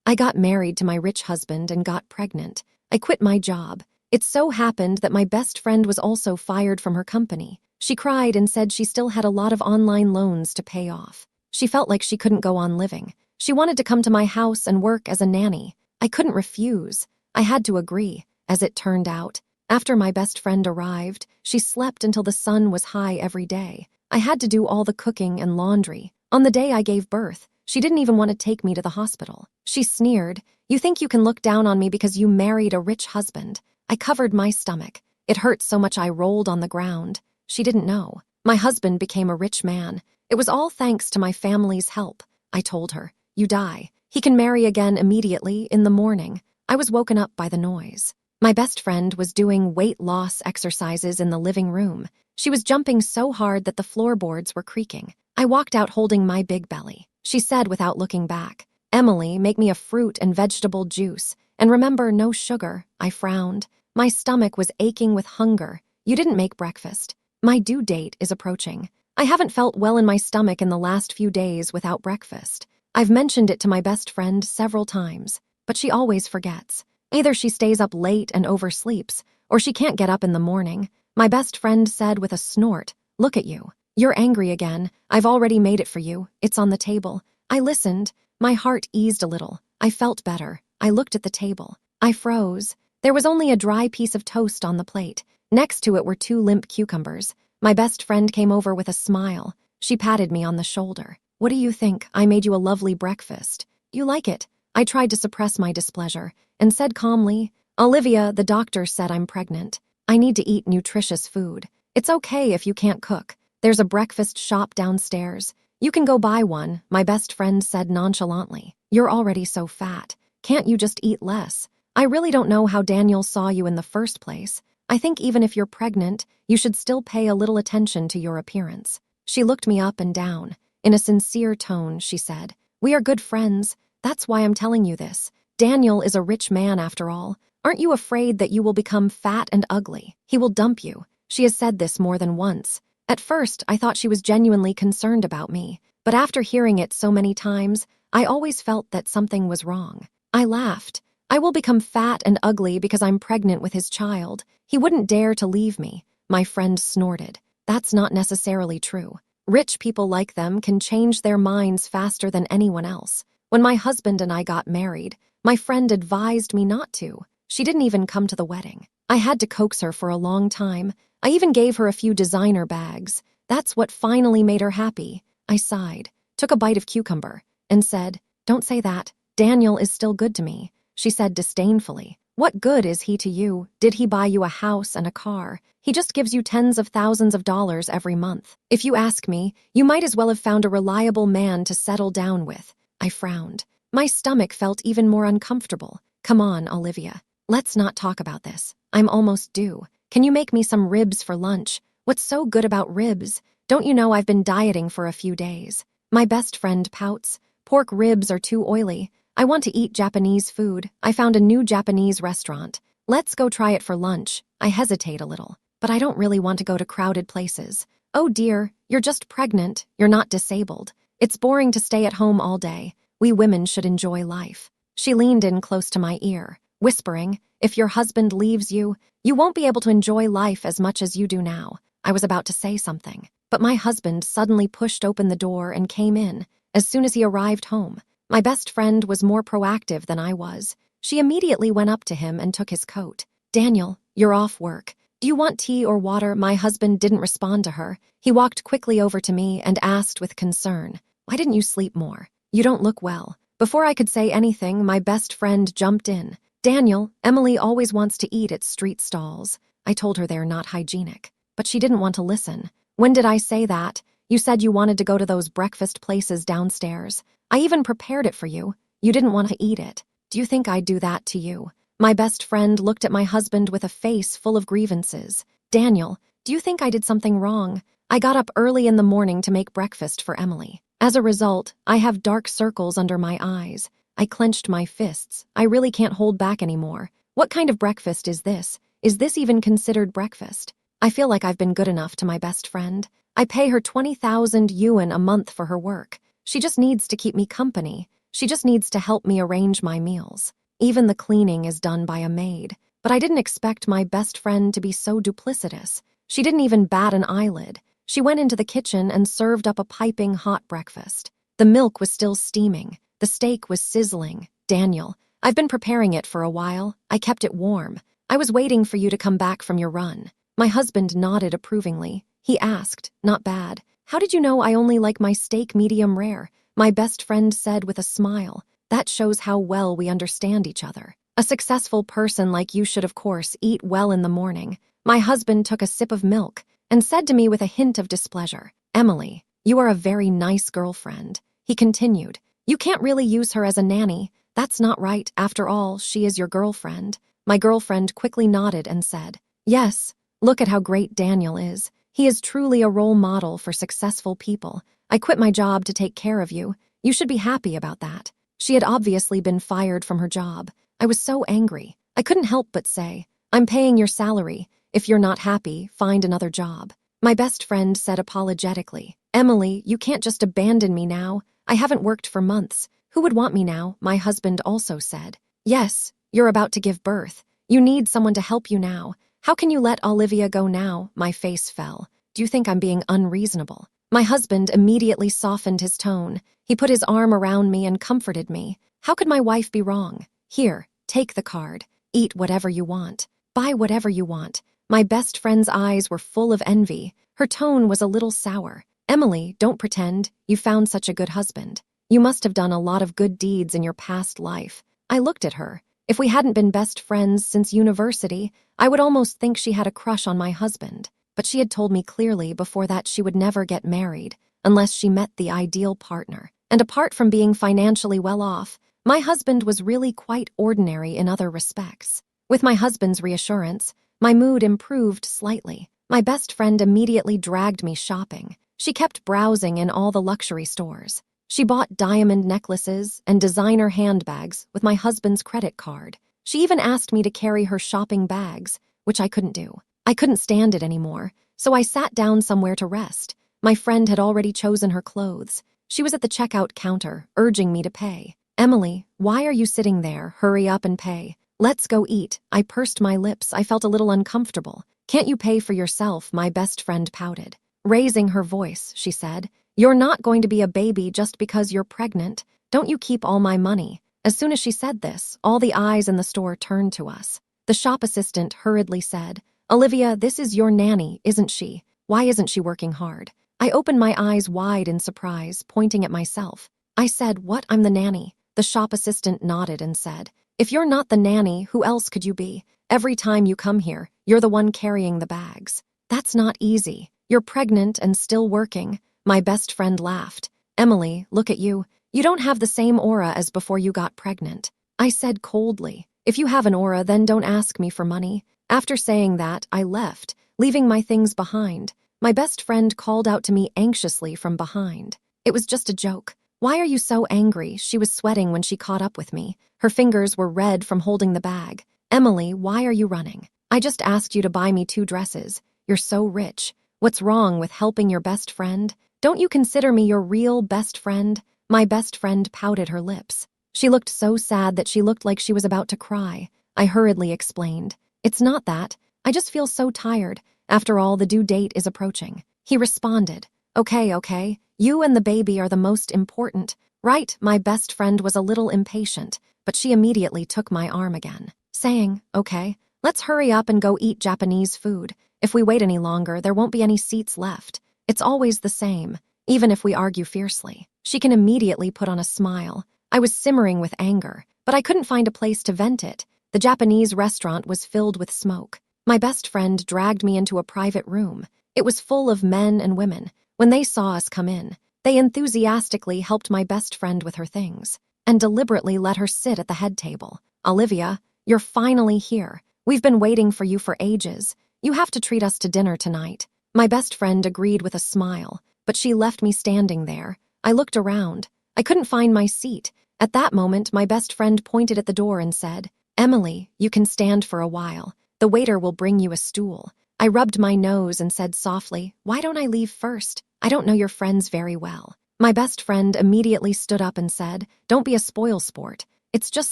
I got married to my rich husband and got pregnant. I quit my job. It so happened that my best friend was also fired from her company. She cried and said she still had a lot of online loans to pay off. She felt like she couldn't go on living. She wanted to come to my house and work as a nanny. I couldn't refuse. I had to agree. As it turned out, after my best friend arrived, she slept until the sun was high every day. I had to do all the cooking and laundry. On the day I gave birth, she didn't even want to take me to the hospital. She sneered, "You think you can look down on me because you married a rich husband?" I covered my stomach. It hurt so much I rolled on the ground. She didn't know. My husband became a rich man. It was all thanks to my family's help. I told her, "You die. He can marry again immediately in the morning." I was woken up by the noise. My best friend was doing weight loss exercises in the living room. She was jumping so hard that the floorboards were creaking. I walked out holding my big belly. She said without looking back, "Emily, make me a fruit and vegetable juice. And remember, no sugar." I frowned. My stomach was aching with hunger. "You didn't make breakfast." "My due date is approaching. I haven't felt well in my stomach in the last few days without breakfast." I've mentioned it to my best friend several times, but she always forgets. Either she stays up late and oversleeps, or she can't get up in the morning. My best friend said with a snort, "Look at you. You're angry again. I've already made it for you. It's on the table." I listened. My heart eased a little. I felt better. I looked at the table. I froze. There was only a dry piece of toast on the plate. Next to it were 2 limp cucumbers. My best friend came over with a smile. She patted me on the shoulder. "What do you think? I made you a lovely breakfast. You like it?" I tried to suppress my displeasure and said calmly, "Olivia, the doctor said I'm pregnant. I need to eat nutritious food. It's okay if you can't cook. There's a breakfast shop downstairs. You can go buy one," my best friend said nonchalantly. "You're already so fat. Can't you just eat less? I really don't know how Daniel saw you in the first place. I think even if you're pregnant, you should still pay a little attention to your appearance." She looked me up and down. In a sincere tone, she said, "We are good friends. That's why I'm telling you this. Daniel is a rich man after all. Aren't you afraid that you will become fat and ugly? He will dump you." She has said this more than once. At first, I thought she was genuinely concerned about me, but after hearing it so many times, I always felt that something was wrong. I laughed. "I will become fat and ugly because I'm pregnant with his child. He wouldn't dare to leave me." My friend snorted. "That's not necessarily true. Rich people like them can change their minds faster than anyone else. When my husband and I got married, my friend advised me not to. She didn't even come to the wedding. I had to coax her for a long time. I even gave her a few designer bags. That's what finally made her happy." I sighed, took a bite of cucumber, and said, "Don't say that. Daniel is still good to me." She said disdainfully, "What good is he to you? Did he buy you a house and a car? He just gives you tens of thousands of dollars every month. If you ask me, you might as well have found a reliable man to settle down with." I frowned. My stomach felt even more uncomfortable. "Come on, Olivia. Let's not talk about this. I'm almost due. Can you make me some ribs for lunch? What's so good about ribs? Don't you know I've been dieting for a few days?" My best friend pouts. "Pork ribs are too oily. I want to eat Japanese food. I found a new Japanese restaurant. Let's go try it for lunch." I hesitate a little, but I don't really want to go to crowded places. "Oh dear, you're just pregnant. You're not disabled. It's boring to stay at home all day. We women should enjoy life." She leaned in close to my ear, whispering, "If your husband leaves you, you won't be able to enjoy life as much as you do now." I was about to say something, but my husband suddenly pushed open the door and came in. As soon as he arrived home, my best friend was more proactive than I was. She immediately went up to him and took his coat. "Daniel, you're off work. Do you want tea or water?" My husband didn't respond to her. He walked quickly over to me and asked with concern, "Why didn't you sleep more? You don't look well." Before I could say anything, my best friend jumped in. "Daniel, Emily always wants to eat at street stalls." I told her they're not hygienic, but she didn't want to listen. "When did I say that? You said you wanted to go to those breakfast places downstairs. I even prepared it for you. You didn't want to eat it. Do you think I'd do that to you?" My best friend looked at my husband with a face full of grievances. "Daniel, do you think I did something wrong? I got up early in the morning to make breakfast for Emily. As a result, I have dark circles under my eyes. I clenched my fists. I really can't hold back anymore. What kind of breakfast is this? Is this even considered breakfast?" I feel like I've been good enough to my best friend. I pay her 20,000 yuan a month for her work. She just needs to keep me company. She just needs to help me arrange my meals. Even the cleaning is done by a maid. But I didn't expect my best friend to be so duplicitous. She didn't even bat an eyelid. She went into the kitchen and served up a piping hot breakfast. The milk was still steaming. The steak was sizzling. "Daniel, I've been preparing it for a while. I kept it warm. I was waiting for you to come back from your run." My husband nodded approvingly. He asked, "Not bad. How did you know I only like my steak medium rare?" My best friend said with a smile. "That shows how well we understand each other. A successful person like you should, of course, eat well in the morning." My husband took a sip of milk and said to me with a hint of displeasure, "Emily, you are a very nice girlfriend." He continued, "You can't really use her as a nanny. That's not right. After all, she is your girlfriend." My girlfriend quickly nodded and said, "Yes, look at how great Daniel is. He is truly a role model for successful people. I quit my job to take care of you. You should be happy about that." She had obviously been fired from her job. I was so angry. I couldn't help but say, "I'm paying your salary. If you're not happy, find another job." My best friend said apologetically, "Emily, you can't just abandon me now. I haven't worked for months. Who would want me now?" My husband also said, "Yes, you're about to give birth. You need someone to help you now. How can you let Olivia go now?" My face fell. "Do you think I'm being unreasonable?" My husband immediately softened his tone. He put his arm around me and comforted me. "How could my wife be wrong? Here, take the card. Eat whatever you want. Buy whatever you want." My best friend's eyes were full of envy. Her tone was a little sour. "Emily, don't pretend. You found such a good husband. You must have done a lot of good deeds in your past life." I looked at her. If we hadn't been best friends since university, I would almost think she had a crush on my husband. But she had told me clearly before that she would never get married unless she met the ideal partner. And apart from being financially well off, my husband was really quite ordinary in other respects. With my husband's reassurance, my mood improved slightly. My best friend immediately dragged me shopping. She kept browsing in all the luxury stores. She bought diamond necklaces and designer handbags with my husband's credit card. She even asked me to carry her shopping bags, which I couldn't do. I couldn't stand it anymore, so I sat down somewhere to rest. My friend had already chosen her clothes. She was at the checkout counter, urging me to pay. "Emily, why are you sitting there? Hurry up and pay. Let's go eat." I pursed my lips. I felt a little uncomfortable. "Can't you pay for yourself?" My best friend pouted. Raising her voice, she said, "You're not going to be a baby just because you're pregnant. Don't you keep all my money." As soon as she said this, all the eyes in the store turned to us. The shop assistant hurriedly said, "Olivia, this is your nanny, isn't she? Why isn't she working hard?" I opened my eyes wide in surprise, pointing at myself. I said, "What? I'm the nanny." The shop assistant nodded and said, "If you're not the nanny, who else could you be? Every time you come here, you're the one carrying the bags. That's not easy. You're pregnant and still working." My best friend laughed. "Emily, look at you. You don't have the same aura as before you got pregnant." I said coldly, "If you have an aura, then don't ask me for money." After saying that, I left, leaving my things behind. My best friend called out to me anxiously from behind. It was just a joke. "Why are you so angry?" She was sweating when she caught up with me. Her fingers were red from holding the bag. "Emily, why are you running? I just asked you to buy me 2 dresses. You're so rich. What's wrong with helping your best friend? Don't you consider me your real best friend?" My best friend pouted her lips. She looked so sad that she looked like she was about to cry. I hurriedly explained, "It's not that. I just feel so tired. After all, the due date is approaching." He responded, Okay. You and the baby are the most important, right?" My best friend was a little impatient, but she immediately took my arm again, saying, "Okay, let's hurry up and go eat Japanese food. If we wait any longer, there won't be any seats left. It's always the same, even if we argue fiercely." She can immediately put on a smile. I was simmering with anger, but I couldn't find a place to vent it. The Japanese restaurant was filled with smoke. My best friend dragged me into a private room. It was full of men and women. When they saw us come in, they enthusiastically helped my best friend with her things and deliberately let her sit at the head table. "Olivia, you're finally here. We've been waiting for you for ages. You have to treat us to dinner tonight." My best friend agreed with a smile, but she left me standing there. I looked around. I couldn't find my seat. At that moment, my best friend pointed at the door and said, "Emily, you can stand for a while. The waiter will bring you a stool." I rubbed my nose and said softly, "Why don't I leave first? I don't know your friends very well." My best friend immediately stood up and said, "Don't be a spoil sport. It's just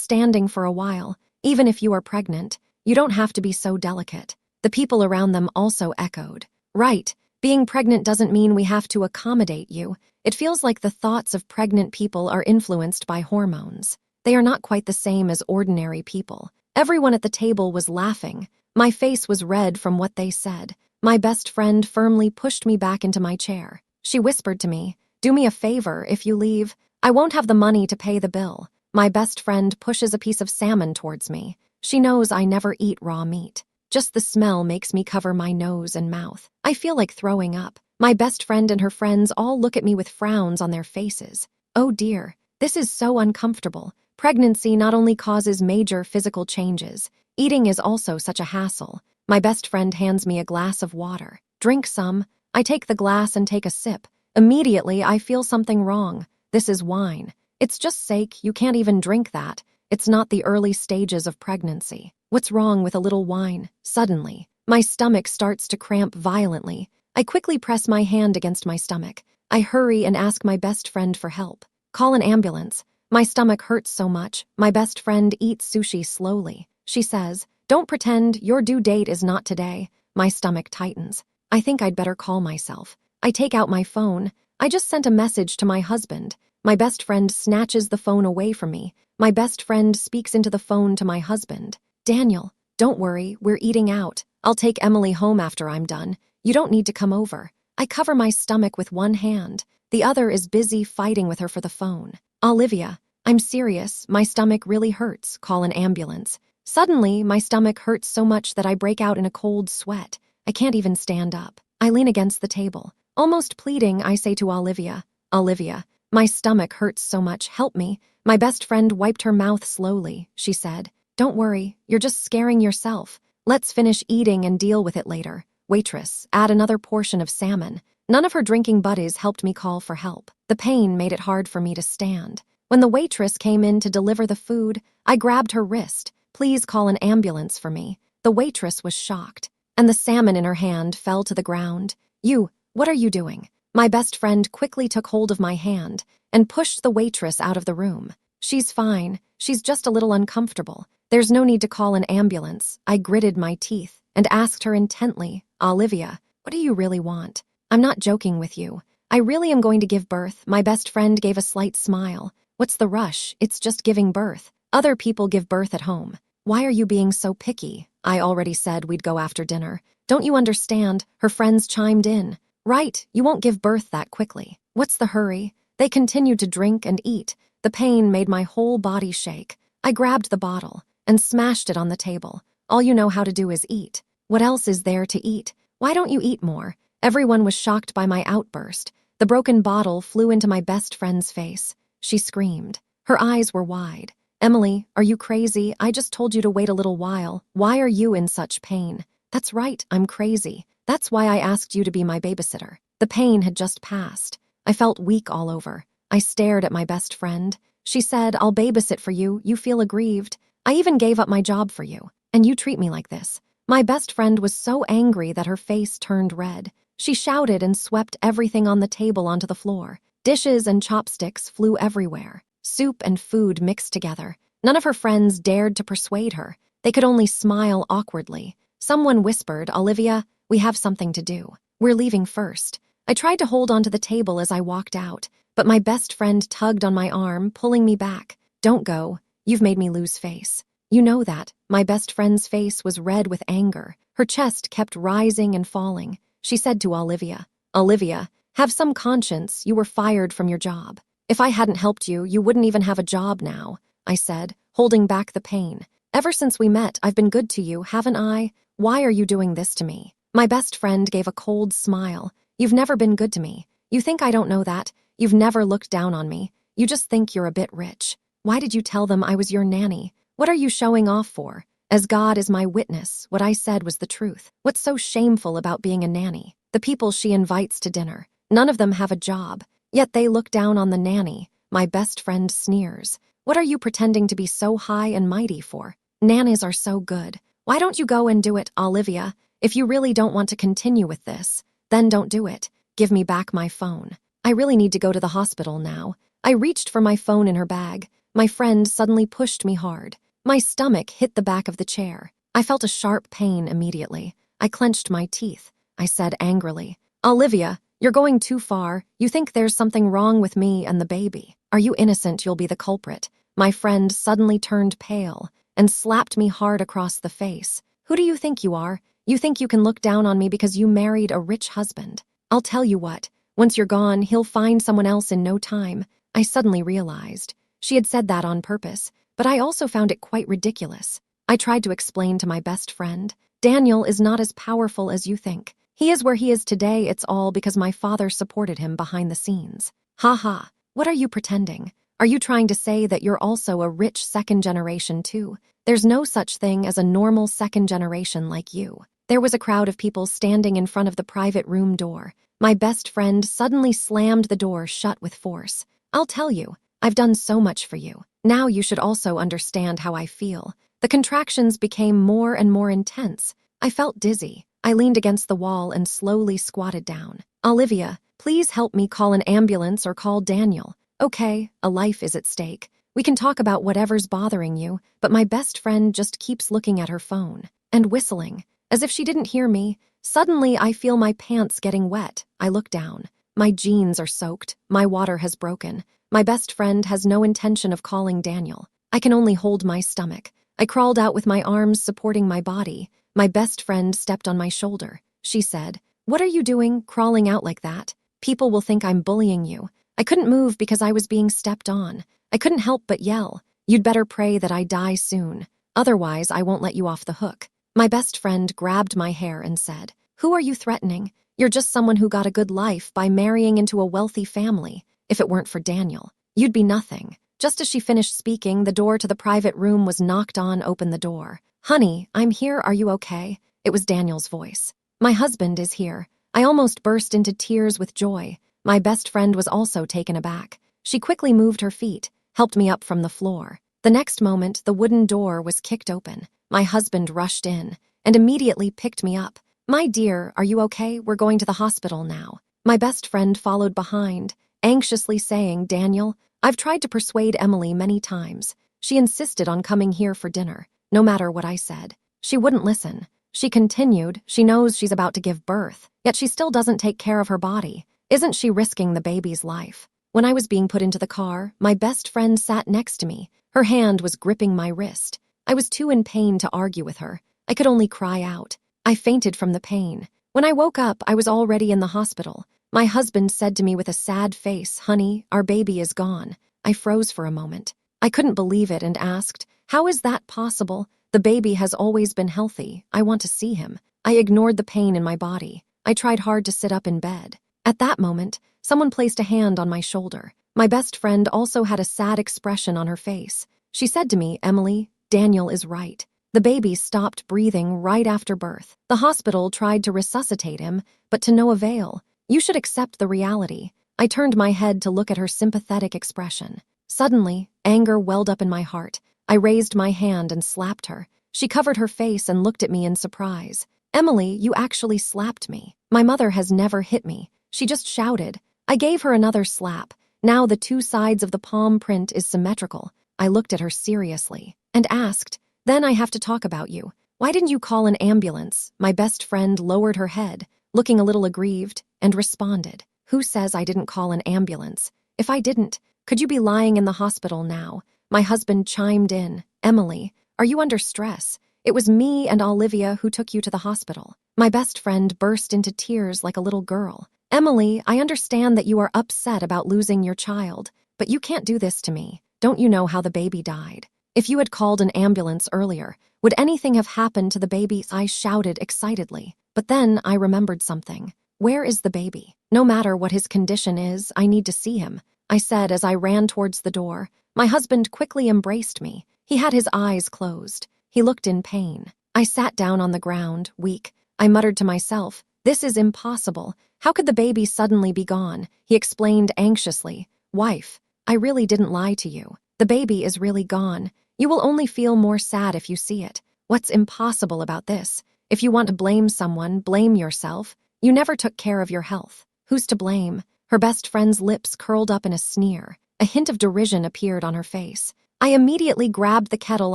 standing for a while. Even if you are pregnant, you don't have to be so delicate." The people around them also echoed, "Right, being pregnant doesn't mean we have to accommodate you." It feels like the thoughts of pregnant people are influenced by hormones. They are not quite the same as ordinary people. Everyone at the table was laughing. My face was red from what they said. My best friend firmly pushed me back into my chair. She whispered to me, "Do me a favor, if you leave, I won't have the money to pay the bill." My best friend pushes a piece of salmon towards me. She knows I never eat raw meat. Just the smell makes me cover my nose and mouth. I feel like throwing up. My best friend and her friends all look at me with frowns on their faces. Oh dear, this is so uncomfortable. Pregnancy not only causes major physical changes, eating is also such a hassle. My best friend hands me a glass of water. "Drink some." I take the glass and take a sip. Immediately, I feel something wrong. This is wine. It's just sake, you can't even drink that. It's not the early stages of pregnancy. What's wrong with a little wine? Suddenly, my stomach starts to cramp violently. I quickly press my hand against my stomach. I hurry and ask my best friend for help. "Call an ambulance. My stomach hurts so much." My best friend eats sushi slowly. She says, "Don't pretend your due date is not today." My stomach tightens. I think I'd better call myself. I take out my phone. I just sent a message to my husband. My best friend snatches the phone away from me. My best friend speaks into the phone to my husband. "Daniel, don't worry, we're eating out. I'll take Emily home after I'm done. You don't need to come over." I cover my stomach with one hand. The other is busy fighting with her for the phone. "Olivia, I'm serious. My stomach really hurts. Call an ambulance." Suddenly, my stomach hurts so much that I break out in a cold sweat. I can't even stand up. I lean against the table. Almost pleading, I say to Olivia, "Olivia, my stomach hurts so much. Help me." My best friend wiped her mouth slowly. She said, "Don't worry. You're just scaring yourself. Let's finish eating and deal with it later." "Waitress, add another portion of salmon." None of her drinking buddies helped me call for help. The pain made it hard for me to stand. When the waitress came in to deliver the food, I grabbed her wrist. "Please call an ambulance for me." The waitress was shocked, and the salmon in her hand fell to the ground. "You, what are you doing?" My best friend quickly took hold of my hand and pushed the waitress out of the room. "She's fine. She's just a little uncomfortable. There's no need to call an ambulance." I gritted my teeth and asked her intently, "Olivia, what do you really want?" "I'm not joking with you. I really am going to give birth." My best friend gave a slight smile. "What's the rush? It's just giving birth. Other people give birth at home. Why are you being so picky? I already said we'd go after dinner. Don't you understand?" Her friends chimed in. "Right, you won't give birth that quickly. What's the hurry?" They continued to drink and eat. The pain made my whole body shake. I grabbed the bottle and smashed it on the table. "All you know how to do is eat. What else is there to eat? Why don't you eat more?" Everyone was shocked by my outburst. The broken bottle flew into my best friend's face. She screamed. Her eyes were wide. "Emily, are you crazy? I just told you to wait a little while. Why are you in such pain?" "That's right, I'm crazy. That's why I asked you to be my babysitter." The pain had just passed. I felt weak all over. I stared at my best friend. She said, "I'll babysit for you. You feel aggrieved. I even gave up my job for you. And you treat me like this." My best friend was so angry that her face turned red. She shouted and swept everything on the table onto the floor. Dishes and chopsticks flew everywhere. Soup and food mixed together. None of her friends dared to persuade her. They could only smile awkwardly. Someone whispered, "Olivia, we have something to do. We're leaving first." I tried to hold onto the table as I walked out, but my best friend tugged on my arm, pulling me back. "Don't go. You've made me lose face." "You know that." My best friend's face was red with anger. Her chest kept rising and falling. She said to Olivia, "Olivia, have some conscience. You were fired from your job. If I hadn't helped you, you wouldn't even have a job now." I said, holding back the pain. "Ever since we met, I've been good to you, haven't I? Why are you doing this to me?" My best friend gave a cold smile. "You've never been good to me. You think I don't know that? You've never looked down on me. You just think you're a bit rich. Why did you tell them I was your nanny? What are you showing off for? As God is my witness, what I said was the truth. What's so shameful about being a nanny? The people she invites to dinner, none of them have a job, yet they look down on the nanny." My best friend sneers. "What are you pretending to be so high and mighty for? Nannies are so good. Why don't you go and do it, Olivia? If you really don't want to continue with this, then don't do it. Give me back my phone." I really need to go to the hospital now. I reached for my phone in her bag. My friend suddenly pushed me hard. My stomach hit the back of the chair. I felt a sharp pain immediately. I clenched my teeth. I said angrily, "Olivia, you're going too far. You think there's something wrong with me and the baby. Are you innocent you'll be the culprit?" My friend suddenly turned pale and slapped me hard across the face. "Who do you think you are? You think you can look down on me because you married a rich husband? I'll tell you what, once you're gone, he'll find someone else in no time." I suddenly realized she had said that on purpose, but I also found it quite ridiculous. I tried to explain to my best friend, "Daniel is not as powerful as you think. He is where he is today, it's all because my father supported him behind the scenes." "Ha ha, what are you pretending? Are you trying to say that you're also a rich second generation too? There's no such thing as a normal second generation like you." There was a crowd of people standing in front of the private room door. My best friend suddenly slammed the door shut with force. "I'll tell you, I've done so much for you. Now you should also understand how I feel." The contractions became more and more intense. I felt dizzy. I leaned against the wall and slowly squatted down. "Olivia, please help me call an ambulance or call Daniel. Okay, a life is at stake. We can talk about whatever's bothering you," but my best friend just keeps looking at her phone and whistling, as if she didn't hear me. Suddenly, I feel my pants getting wet. I look down. My jeans are soaked. My water has broken. My best friend has no intention of calling Daniel. I can only hold my stomach. I crawled out with my arms supporting my body. My best friend stepped on my shoulder. She said, "What are you doing, crawling out like that? People will think I'm bullying you." I couldn't move because I was being stepped on. I couldn't help but yell, "You'd better pray that I die soon. Otherwise, I won't let you off the hook." My best friend grabbed my hair and said, "Who are you threatening? You're just someone who got a good life by marrying into a wealthy family. If it weren't for Daniel, you'd be nothing." Just as she finished speaking, the door to the private room was knocked on. "Open the door." "Honey, I'm here. Are you okay?" It was Daniel's voice. "My husband is here." I almost burst into tears with joy. My best friend was also taken aback. She quickly moved her feet, helped me up from the floor. The next moment, the wooden door was kicked open. My husband rushed in and immediately picked me up. "My dear, are you okay? We're going to the hospital now." My best friend followed behind, anxiously saying, "Daniel, I've tried to persuade Emily many times. She insisted on coming here for dinner, no matter what I said. She wouldn't listen." She continued, "She knows she's about to give birth, yet she still doesn't take care of her body. Isn't she risking the baby's life?" When I was being put into the car, my best friend sat next to me. Her hand was gripping my wrist. I was too in pain to argue with her. I could only cry out. I fainted from the pain. When I woke up, I was already in the hospital. My husband said to me with a sad face, "Honey, our baby is gone." I froze for a moment. I couldn't believe it and asked, "How is that possible? The baby has always been healthy. I want to see him." I ignored the pain in my body. I tried hard to sit up in bed. At that moment, someone placed a hand on my shoulder. My best friend also had a sad expression on her face. She said to me, "Emily, Daniel is right. The baby stopped breathing right after birth. The hospital tried to resuscitate him, but to no avail. You should accept the reality." I turned my head to look at her sympathetic expression. Suddenly, anger welled up in my heart. I raised my hand and slapped her. She covered her face and looked at me in surprise. "Emily, you actually slapped me." "My mother has never hit me. She just shouted." I gave her another slap. Now the two sides of the palm print is symmetrical. I looked at her seriously and asked, "Then I have to talk about you. Why didn't you call an ambulance?" My best friend lowered her head, looking a little aggrieved, and responded, "Who says I didn't call an ambulance? If I didn't, could you be lying in the hospital now?" My husband chimed in, "Emily, are you under stress? It was me and Olivia who took you to the hospital." My best friend burst into tears like a little girl. "Emily, I understand that you are upset about losing your child, but you can't do this to me. Don't you know how the baby died? If you had called an ambulance earlier, would anything have happened to the baby?" I shouted excitedly. But then I remembered something. "Where is the baby? No matter what his condition is, I need to see him," I said as I ran towards the door. My husband quickly embraced me. He had his eyes closed. He looked in pain. I sat down on the ground, weak. I muttered to myself, "This is impossible. How could the baby suddenly be gone?" He explained anxiously, "Wife, I really didn't lie to you. The baby is really gone. You will only feel more sad if you see it. What's impossible about this? If you want to blame someone, blame yourself. You never took care of your health. Who's to blame?" Her best friend's lips curled up in a sneer. A hint of derision appeared on her face. I immediately grabbed the kettle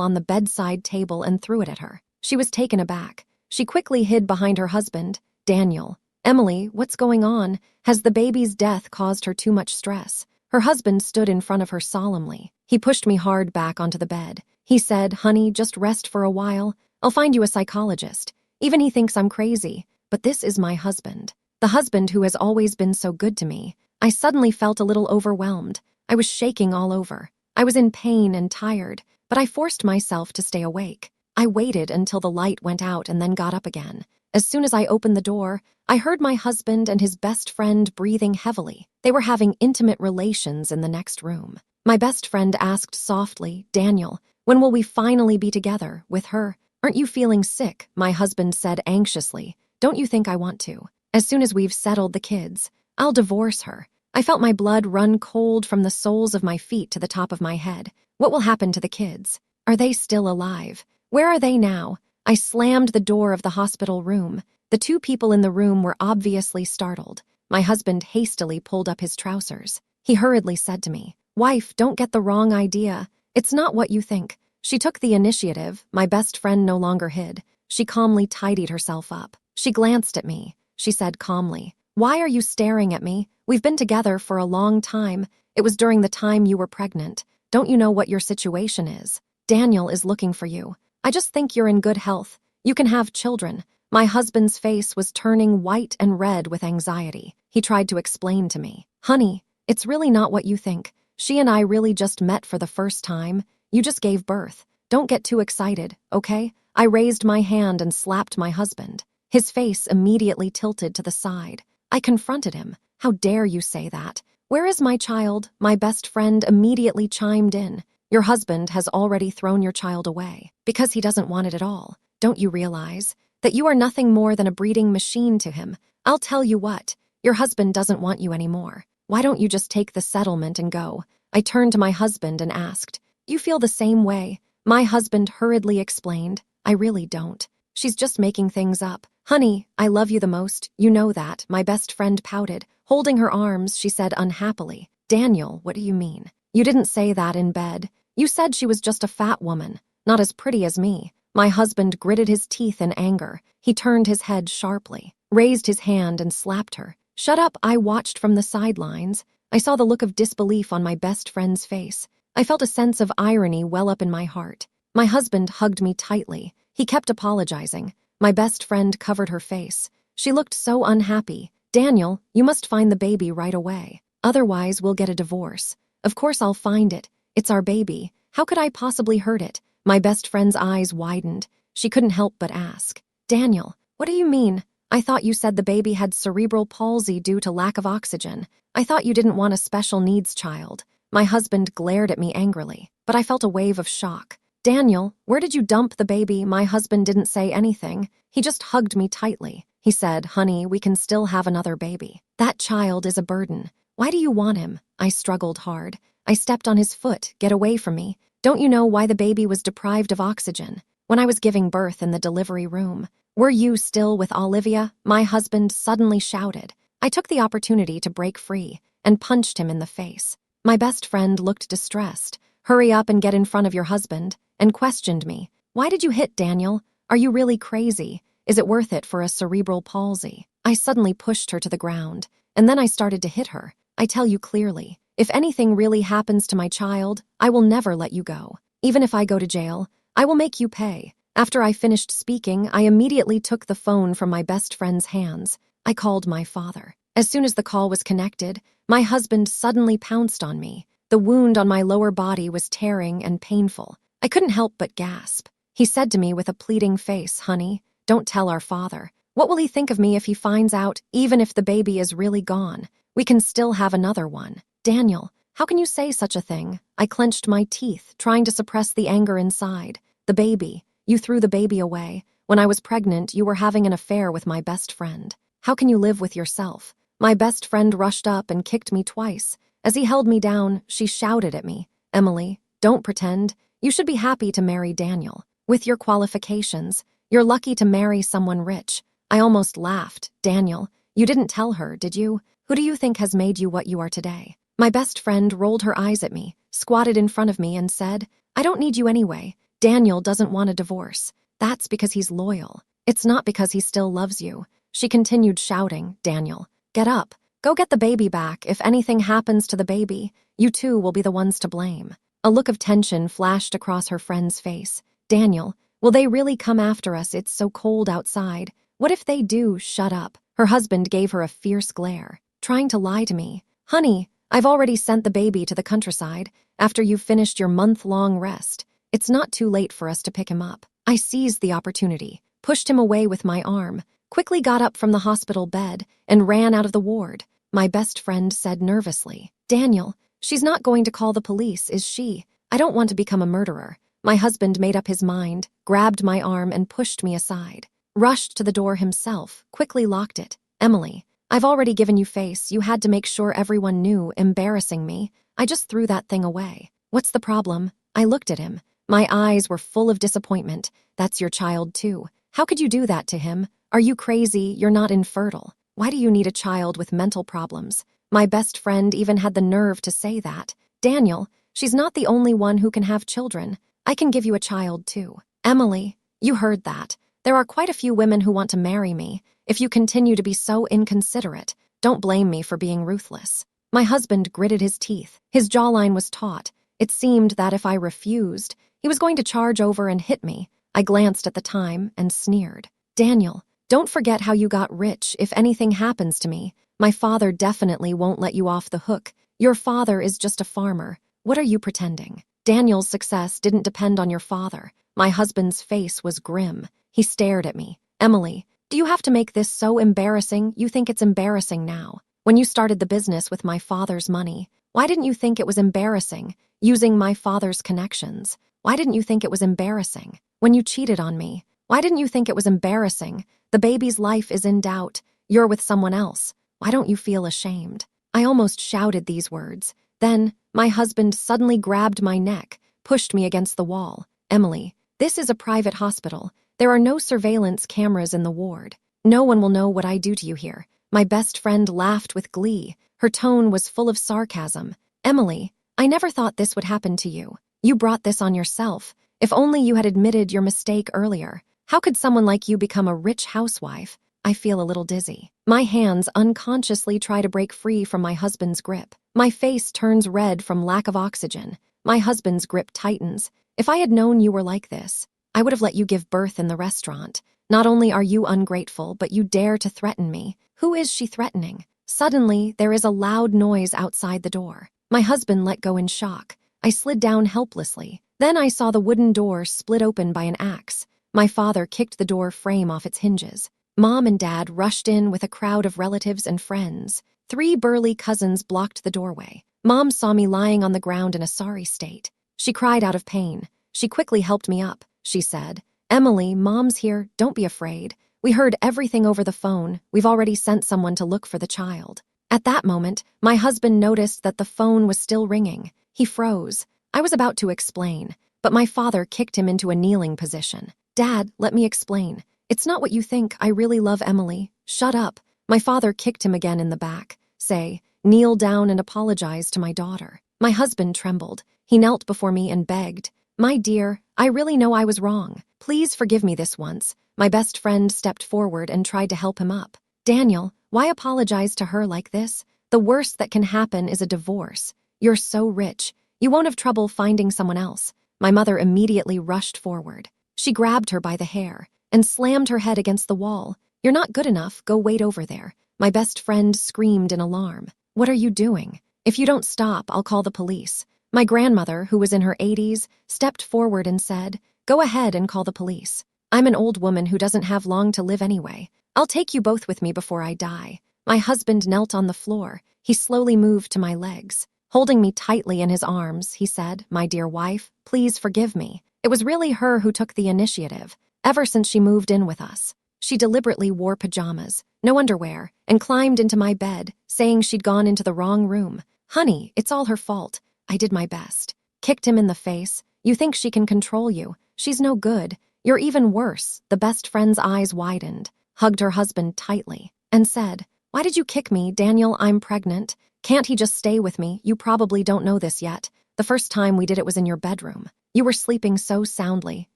on the bedside table and threw it at her. She was taken aback. She quickly hid behind her husband, Daniel. Emily, what's going on? Has the baby's death caused her too much stress? Her husband stood in front of her solemnly. He pushed me hard back onto the bed. He said, honey, just rest for a while. I'll find you a psychologist. Even he thinks I'm crazy, but this is my husband. The husband who has always been so good to me. I suddenly felt a little overwhelmed. I was shaking all over. I was in pain and tired, but I forced myself to stay awake. I waited until the light went out and then got up again. As soon as I opened the door, I heard my husband and his best friend breathing heavily. They were having intimate relations in the next room. My best friend asked softly, Daniel, when will we finally be together with her? Aren't you feeling sick? My husband said anxiously. Don't you think I want to? As soon as we've settled the kids, I'll divorce her. I felt my blood run cold from the soles of my feet to the top of my head. What will happen to the kids? Are they still alive? Where are they now? I slammed the door of the hospital room. The two people in the room were obviously startled. My husband hastily pulled up his trousers. He hurriedly said to me, Wife, don't get the wrong idea. It's not what you think. She took the initiative. My best friend no longer hid. She calmly tidied herself up. She glanced at me. She said calmly, Why are you staring at me? We've been together for a long time. It was during the time you were pregnant. Don't you know what your situation is? Daniel is looking for you. I just think you're in good health. You can have children. My husband's face was turning white and red with anxiety. He tried to explain to me, Honey, it's really not what you think. She and I really just met for the first time. You just gave birth. Don't get too excited, okay? I raised my hand and slapped my husband. His face immediately tilted to the side. I confronted him. How dare you say that? Where is my child? My best friend immediately chimed in. Your husband has already thrown your child away because he doesn't want it at all. Don't you realize that you are nothing more than a breeding machine to him? I'll tell you what, your husband doesn't want you anymore. Why don't you just take the settlement and go? I turned to my husband and asked, You feel the same way? My husband hurriedly explained, I really don't. She's just making things up. Honey, I love you the most. You know that. My best friend pouted. Holding her arms, she said unhappily, Daniel, what do you mean? You didn't say that in bed. You said she was just a fat woman, not as pretty as me. My husband gritted his teeth in anger. He turned his head sharply, raised his hand and slapped her. Shut up, I watched from the sidelines. I saw the look of disbelief on my best friend's face. I felt a sense of irony well up in my heart. My husband hugged me tightly. He kept apologizing. My best friend covered her face. She looked so unhappy. Daniel, you must find the baby right away. Otherwise, we'll get a divorce. Of course I'll find it. It's our baby. How could I possibly hurt it? My best friend's eyes widened. She couldn't help but ask, Daniel, what do you mean? I thought you said the baby had cerebral palsy due to lack of oxygen. I thought you didn't want a special needs child. My husband glared at me angrily, but I felt a wave of shock. Daniel, where did you dump the baby? My husband didn't say anything. He just hugged me tightly. He said, Honey, we can still have another baby. That child is a burden. Why do you want him? I struggled hard. I stepped on his foot. Get away from me. Don't you know why the baby was deprived of oxygen? When I was giving birth in the delivery room. Were you still with Olivia? My husband suddenly shouted. I took the opportunity to break free and punched him in the face. My best friend looked distressed. Hurry up and get in front of your husband, and questioned me. Why did you hit Daniel? Are you really crazy? Is it worth it for a cerebral palsy? I suddenly pushed her to the ground, and then I started to hit her. I tell you clearly, if anything really happens to my child, I will never let you go. Even if I go to jail, I will make you pay. After I finished speaking, I immediately took the phone from my best friend's hands. I called my father. As soon as the call was connected, my husband suddenly pounced on me. The wound on my lower body was tearing and painful. I couldn't help but gasp. He said to me with a pleading face, Honey, don't tell our father. What will he think of me if he finds out, even if the baby is really gone? We can still have another one. Daniel, how can you say such a thing? I clenched my teeth, trying to suppress the anger inside. The baby. You threw the baby away. When I was pregnant, you were having an affair with my best friend. How can you live with yourself? My best friend rushed up and kicked me twice. As he held me down, she shouted at me, Emily, don't pretend. You should be happy to marry Daniel. With your qualifications, you're lucky to marry someone rich. I almost laughed. Daniel, you didn't tell her, did you? Who do you think has made you what you are today? My best friend rolled her eyes at me, squatted in front of me, and said, I don't need you anyway. Daniel doesn't want a divorce. That's because he's loyal. It's not because he still loves you. She continued shouting, Daniel, get up. Go get the baby back. If anything happens to the baby, you two will be the ones to blame. A look of tension flashed across her friend's face. Daniel, will they really come after us? It's so cold outside. What if they do? Shut up. Her husband gave her a fierce glare. Trying to lie to me. Honey, I've already sent the baby to the countryside after you've finished your month-long rest. It's not too late for us to pick him up. I seized the opportunity, pushed him away with my arm, quickly got up from the hospital bed, and ran out of the ward. My best friend said nervously, Daniel, she's not going to call the police, is she? I don't want to become a murderer. My husband made up his mind, grabbed my arm and pushed me aside. Rushed to the door himself, quickly locked it. Emily, I've already given you face. You had to make sure everyone knew, embarrassing me. I just threw that thing away. What's the problem? I looked at him. My eyes were full of disappointment. That's your child too. How could you do that to him? Are you crazy? You're not infertile. Why do you need a child with mental problems? My best friend even had the nerve to say that. Daniel, she's not the only one who can have children. I can give you a child too. Emily, you heard that. There are quite a few women who want to marry me. If you continue to be so inconsiderate, don't blame me for being ruthless. My husband gritted his teeth. His jawline was taut. It seemed that if I refused, he was going to charge over and hit me. I glanced at the time and sneered. Daniel, don't forget how you got rich. If anything happens to me, my father definitely won't let you off the hook. Your father is just a farmer. What are you pretending? Daniel's success didn't depend on your father. My husband's face was grim. He stared at me. Emily, do you have to make this so embarrassing? You think it's embarrassing now. When you started the business with my father's money, why didn't you think it was embarrassing? Using my father's connections. Why didn't you think it was embarrassing? When you cheated on me, why didn't you think it was embarrassing? The baby's life is in doubt. You're with someone else. Why don't you feel ashamed? I almost shouted these words. Then, my husband suddenly grabbed my neck, pushed me against the wall. Emily, this is a private hospital. There are no surveillance cameras in the ward. No one will know what I do to you here. My best friend laughed with glee. Her tone was full of sarcasm. Emily, I never thought this would happen to you. You brought this on yourself. If only you had admitted your mistake earlier. How could someone like you become a rich housewife? I feel a little dizzy. My hands unconsciously try to break free from my husband's grip. My face turns red from lack of oxygen. My husband's grip tightens. If I had known you were like this, I would have let you give birth in the restaurant. Not only are you ungrateful, but you dare to threaten me. Who is she threatening? Suddenly, there is a loud noise outside the door. My husband let go in shock. I slid down helplessly. Then I saw the wooden door split open by an axe. My father kicked the door frame off its hinges. Mom and Dad rushed in with a crowd of relatives and friends. 3 burly cousins blocked the doorway. Mom saw me lying on the ground in a sorry state. She cried out of pain. She quickly helped me up. She said, Emily, Mom's here. Don't be afraid. We heard everything over the phone. We've already sent someone to look for the child. At that moment, my husband noticed that the phone was still ringing. He froze. I was about to explain, but my father kicked him into a kneeling position. Dad, let me explain. It's not what you think. I really love Emily. Shut up. My father kicked him again in the back. Say, kneel down and apologize to my daughter. My husband trembled. He knelt before me and begged, my dear, I really know I was wrong. Please forgive me this once. My best friend stepped forward and tried to help him up. Daniel, why apologize to her like this? The worst that can happen is a divorce. You're so rich. You won't have trouble finding someone else. My mother immediately rushed forward. She grabbed her by the hair and slammed her head against the wall. You're not good enough. Go wait over there. My best friend screamed in alarm. What are you doing? If you don't stop, I'll call the police. My grandmother, who was in her 80s, stepped forward and said, go ahead and call the police. I'm an old woman who doesn't have long to live anyway. I'll take you both with me before I die. My husband knelt on the floor. He slowly moved to my legs. Holding me tightly in his arms, he said, my dear wife, please forgive me. It was really her who took the initiative, ever since she moved in with us. She deliberately wore pajamas, no underwear, and climbed into my bed, saying she'd gone into the wrong room. Honey, it's all her fault. I did my best. Kicked him in the face. You think she can control you. She's no good. You're even worse. The best friend's eyes widened, hugged her husband tightly, and said, Why did you kick me, Daniel? I'm pregnant. Can't he just stay with me? You probably don't know this yet. The first time we did it was in your bedroom. You were sleeping so soundly.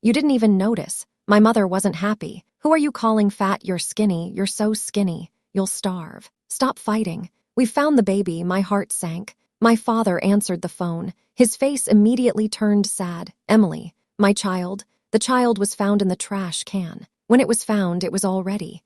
You didn't even notice. My mother wasn't happy. Who are you calling fat? You're skinny. You're so skinny. You'll starve. Stop fighting. We found the baby. My heart sank. My father answered the phone. His face immediately turned sad. Emily, my child. The child was found in the trash can. When it was found, it was already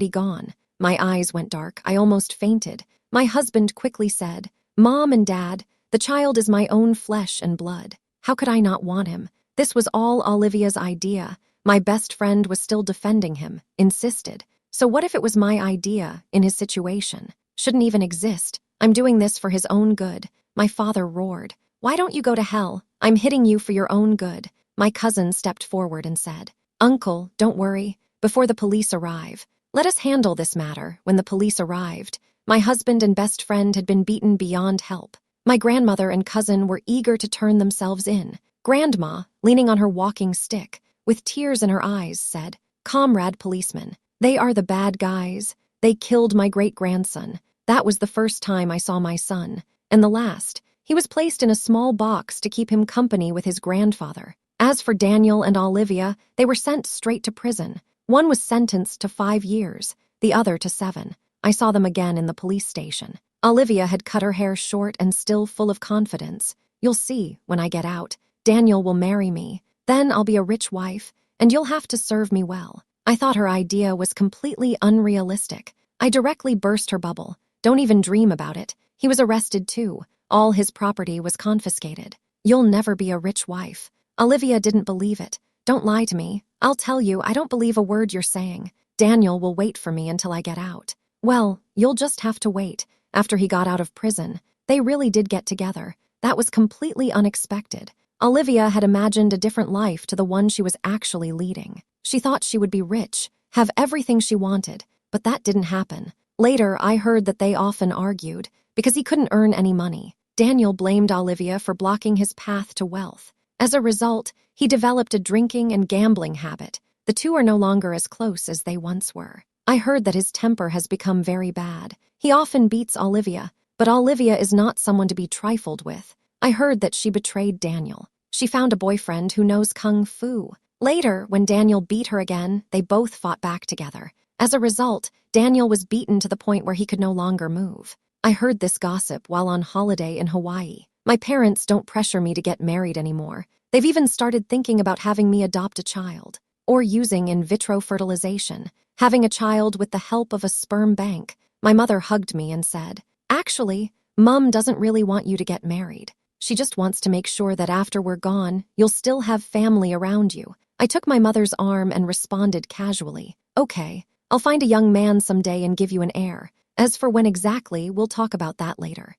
gone. My eyes went dark. I almost fainted. My husband quickly said, Mom and Dad, the child is my own flesh and blood. How could I not want him? This was all Olivia's idea. My best friend was still defending him, insisted. So what if it was my idea, in his situation? Shouldn't even exist. I'm doing this for his own good. My father roared. Why don't you go to hell? I'm hitting you for your own good. My cousin stepped forward and said, Uncle, don't worry. Before the police arrive, let us handle this matter. When the police arrived, my husband and best friend had been beaten beyond help. My grandmother and cousin were eager to turn themselves in. Grandma, leaning on her walking stick, with tears in her eyes, said, Comrade policeman, they are the bad guys. They killed my great-grandson. That was the first time I saw my son. And the last, he was placed in a small box to keep him company with his grandfather. As for Daniel and Olivia, they were sent straight to prison. One was sentenced to 5 years, the other to 7. I saw them again in the police station. Olivia had cut her hair short and still full of confidence. You'll see, when I get out, Daniel will marry me. Then I'll be a rich wife, and you'll have to serve me well. I thought her idea was completely unrealistic. I directly burst her bubble. Don't even dream about it. He was arrested too. All his property was confiscated. You'll never be a rich wife. Olivia didn't believe it. Don't lie to me. I'll tell you, I don't believe a word you're saying. Daniel will wait for me until I get out. Well, you'll just have to wait. After he got out of prison, they really did get together. That was completely unexpected. Olivia had imagined a different life to the one she was actually leading. She thought she would be rich, have everything she wanted, but that didn't happen. Later, I heard that they often argued because he couldn't earn any money. Daniel blamed Olivia for blocking his path to wealth. As a result, he developed a drinking and gambling habit. The two are no longer as close as they once were. I heard that his temper has become very bad. He often beats Olivia, but Olivia is not someone to be trifled with. I heard that she betrayed Daniel. She found a boyfriend who knows kung fu. Later, when Daniel beat her again, they both fought back together. As a result, Daniel was beaten to the point where he could no longer move. I heard this gossip while on holiday in Hawaii. My parents don't pressure me to get married anymore. They've even started thinking about having me adopt a child, or using in vitro fertilization, having a child with the help of a sperm bank. My mother hugged me and said, Actually, Mum doesn't really want you to get married. She just wants to make sure that after we're gone, you'll still have family around you. I took my mother's arm and responded casually, Okay, I'll find a young man someday and give you an heir. As for when exactly, we'll talk about that later.